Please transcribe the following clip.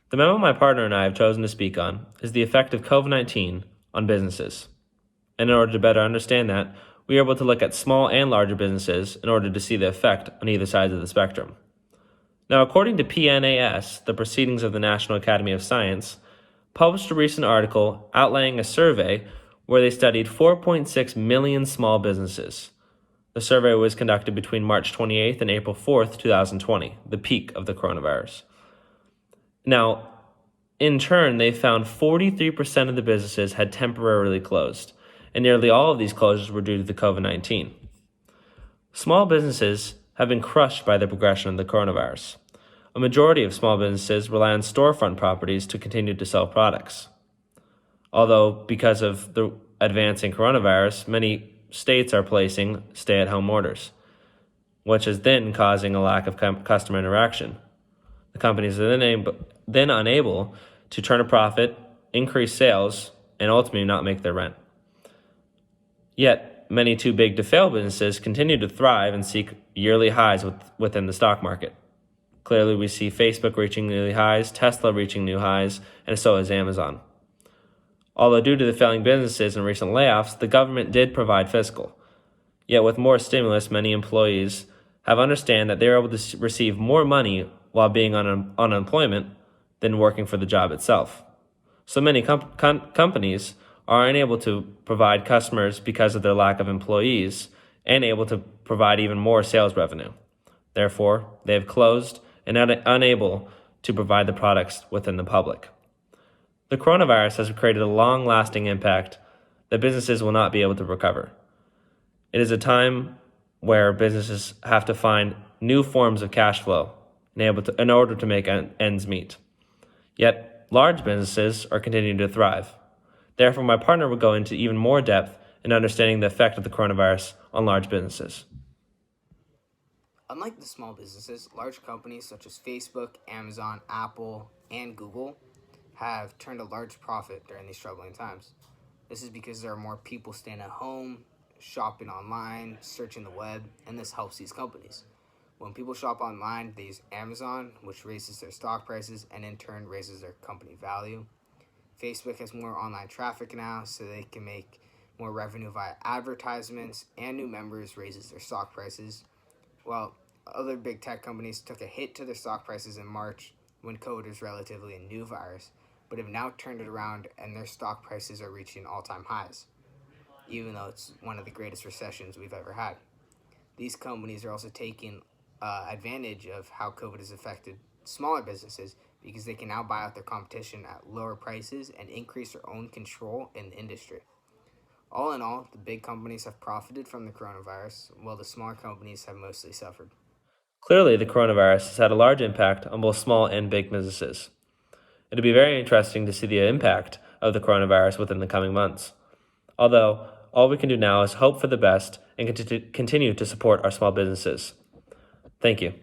The memo my partner and I have chosen to speak on is the effect of COVID-19 on businesses. And in order to better understand that, we are able to look at small and larger businesses in order to see the effect on either side of the spectrum. Now, according to PNAS, the Proceedings of the National Academy of Science, published a recent article outlining a survey where they studied 4.6 million small businesses. The survey was conducted between March 28th and April 4th, 2020, the peak of the coronavirus. Now, in turn, they found 43% of the businesses had temporarily closed, and nearly all of these closures were due to the COVID-19. Small businesses have been crushed by the progression of the coronavirus. A majority of small businesses rely on storefront properties to continue to sell products. Although, because of the advancing coronavirus, many states are placing stay-at-home orders, which is then causing a lack of customer interaction. The companies are then unable to turn a profit, increase sales, and ultimately not make their rent. Yet, many too big to fail businesses continue to thrive and seek yearly highs within the stock market. Clearly, we see Facebook reaching new highs, Tesla reaching new highs, and so is Amazon. Although due to the failing businesses and recent layoffs, the government did provide fiscal. Yet with more stimulus, many employees have understand that they are able to receive more money while being on unemployment than working for the job itself. So many companies are unable to provide customers because of their lack of employees and able to provide even more sales revenue. Therefore, they have closed and unable to provide the products within the public. The coronavirus has created a long-lasting impact that businesses will not be able to recover. It is a time where businesses have to find new forms of cash flow in order to make ends meet. Yet, large businesses are continuing to thrive. Therefore, my partner will go into even more depth in understanding the effect of the coronavirus on large businesses. Unlike the small businesses, large companies such as Facebook, Amazon, Apple, and Google have turned a large profit during these troubling times. This is because there are more people staying at home, shopping online, searching the web, and this helps these companies. When people shop online, they use Amazon, which raises their stock prices and in turn raises their company value. Facebook has more online traffic now, so they can make more revenue via advertisements, and new members raises their stock prices. While other big tech companies took a hit to their stock prices in March when COVID was relatively a new virus, but have now turned it around and their stock prices are reaching all-time highs, even though it's one of the greatest recessions we've ever had. These companies are also taking advantage of how COVID has affected smaller businesses because they can now buy out their competition at lower prices and increase their own control in the industry. All in all, the big companies have profited from the coronavirus, while the smaller companies have mostly suffered. Clearly, the coronavirus has had a large impact on both small and big businesses. It'll be very interesting to see the impact of the coronavirus within the coming months. Although, all we can do now is hope for the best and continue to support our small businesses. Thank you.